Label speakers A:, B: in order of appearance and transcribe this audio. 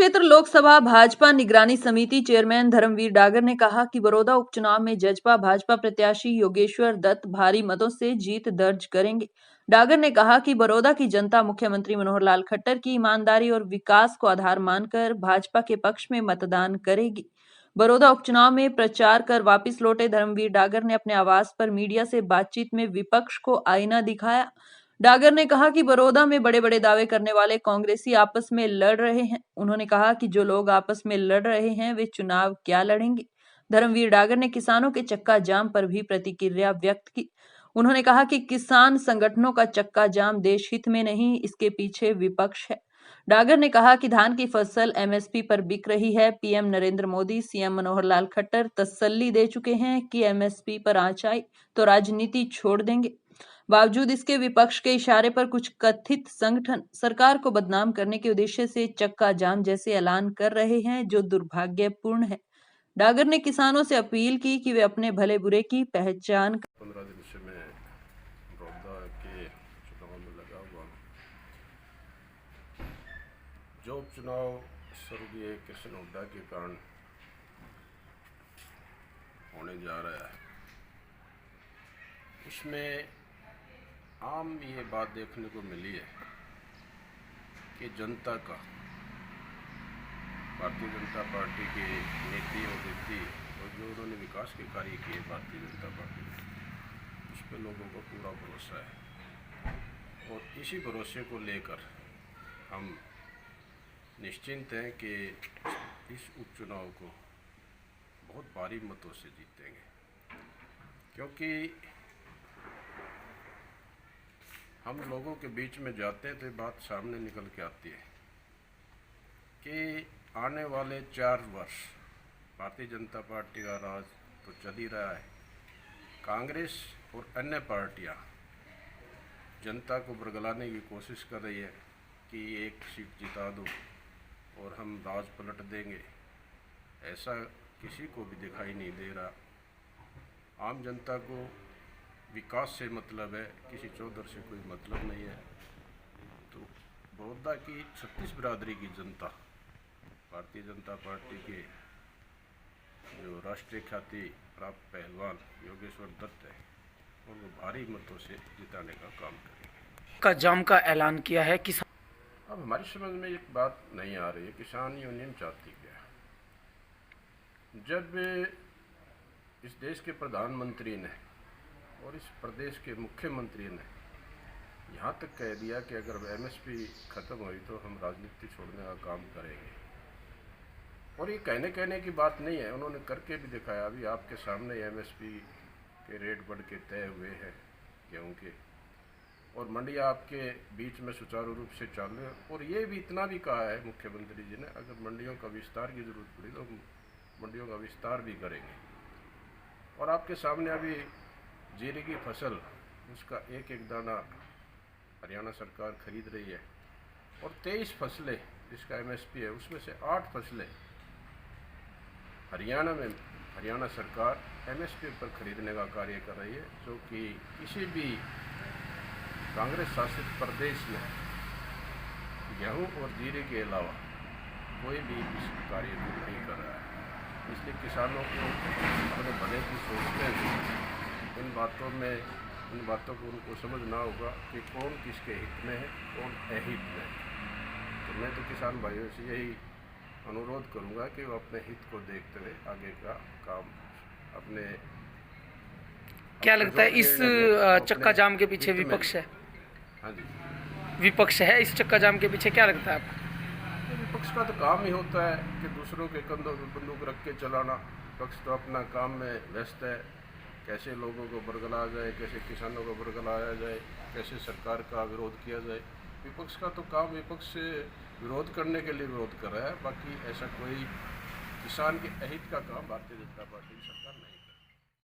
A: कुरुक्षेत्र लोकसभा भाजपा निगरानी समिति चेयरमैन धर्मवीर डागर ने कहा कि बड़ौदा उपचुनाव में जजपा भाजपा प्रत्याशी योगेश्वर दत्त भारी मतों से जीत दर्ज करेंगे। डागर ने कहा कि बड़ौदा की जनता मुख्यमंत्री मनोहर लाल खट्टर की ईमानदारी और विकास को आधार मानकर भाजपा के पक्ष में मतदान करेगी। बड़ौदा उपचुनाव में प्रचार कर वापस लौटे धर्मवीर डागर ने अपने आवास पर मीडिया से बातचीत में विपक्ष को आईना दिखाया। डागर ने कहा कि बड़ौदा में बड़े बड़े दावे करने वाले कांग्रेसी आपस में लड़ रहे हैं। उन्होंने कहा कि जो लोग आपस में लड़ रहे हैं वे चुनाव क्या लड़ेंगे। धर्मवीर डागर ने किसानों के चक्का जाम पर भी प्रतिक्रिया व्यक्त की। उन्होंने कहा कि किसान संगठनों का चक्का जाम देश हित में नहीं, इसके पीछे विपक्ष है। डागर ने कहा कि धान की फसल एमएसपी पर बिक रही है। पीएम नरेंद्र मोदी, सीएम मनोहर लाल खट्टर तसल्ली दे चुके हैं कि एमएसपी पर आंच आई तो राजनीति छोड़ देंगे। बावजूद इसके विपक्ष के इशारे पर कुछ कथित संगठन सरकार को बदनाम करने के उद्देश्य से चक्का जाम जैसे ऐलान कर रहे हैं, जो दुर्भाग्यपूर्ण है। डागर ने किसानों से अपील की कि वे अपने भले बुरे की पहचान
B: 15 दिन से मैं बड़ौदा के चुनाव में लगा हुआ हूँ। जो उपचुनाव स्वर्गीय कृष्ण हुड्डा के कारण होने जा रहा है, उसमें आम ये बात देखने को मिली है कि जनता का भारतीय जनता पार्टी की नीति और रीति और जो उन्होंने विकास के कार्य किए भारतीय जनता पार्टी में, उस पर लोगों को पूरा भरोसा है। और इसी भरोसे को लेकर हम निश्चिंत हैं कि इस उपचुनाव को बहुत भारी मतों से जीतेंगे, क्योंकि हम लोगों के बीच में जाते हैं तो बात सामने निकल के आती है कि आने वाले 4 वर्ष भारतीय जनता पार्टी का राज तो चल ही रहा है। कांग्रेस और अन्य पार्टियां जनता को बरगलाने की कोशिश कर रही है कि एक सीट जिता दो और हम राज पलट देंगे। ऐसा किसी को भी दिखाई नहीं दे रहा। आम जनता को विकास से मतलब है, किसी चौधर से कोई मतलब नहीं है। तो बड़ौदा की 36 बिरादरी की जनता भारतीय जनता पार्टी के जो राष्ट्रीय ख्याति प्राप्त पहलवान योगेश्वर दत्त है, उनको भारी मतों से जिताने का काम करेंगे।
C: का जाम का ऐलान किया है किसान।
B: अब हमारी समझ में एक बात नहीं आ रही है, किसान यूनियन चाहती क्या। जब इस देश के प्रधानमंत्री ने और इस प्रदेश के मुख्यमंत्री ने यहाँ तक कह दिया कि अगर एमएसपी ख़त्म हुई तो हम राजनीति छोड़ने का काम करेंगे, और ये कहने की बात नहीं है, उन्होंने करके भी दिखाया। अभी आपके सामने एमएसपी के रेट बढ़ के तय हुए हैं गेहूँ के, और मंडियाँ आपके बीच में सुचारू रूप से चालू है। और ये भी इतना भी कहा है मुख्यमंत्री जी ने, अगर मंडियों का विस्तार की ज़रूरत पड़ी तो मंडियों का विस्तार भी करेंगे। और आपके सामने अभी जीरे की फसल, उसका एक एक दाना हरियाणा सरकार खरीद रही है, और 23 फसलें जिसका एमएसपी है, उसमें से 8 फसलें हरियाणा सरकार एमएसपी पर खरीदने का कार्य कर रही है, जो कि किसी भी कांग्रेस शासित प्रदेश में गेहूं और जीरे के अलावा कोई भी इस कार्य को नहीं कर रहा है। इसलिए किसानों को अपने भले की सोचते हैं, इन बातों को उनको समझना होगा कि कौन किसके हित में है, कौन अहित में है। तो मैं तो किसान भाइयों से यही अनुरोध करूंगा कि वो अपने हित को देखते हुए आगे का काम अपने।
C: क्या लगता है इस चक्का जाम के पीछे विपक्ष है?
B: हाँ जी,
C: विपक्ष है इस चक्का जाम के पीछे, क्या लगता है आपको?
B: विपक्ष का तो काम ही होता है कि दूसरों के कंधों पर बंदूक रख के चलाना। विपक्ष तो अपना काम में व्यस्त है, कैसे लोगों को बरगलाया जाए, कैसे किसानों को बरगलाया जाए, कैसे सरकार का विरोध किया जाए। विपक्ष का तो काम विपक्ष से विरोध करने के लिए विरोध कर रहा है। बाकी ऐसा कोई किसान के अहित का काम भारतीय जनता पार्टी की सरकार नहीं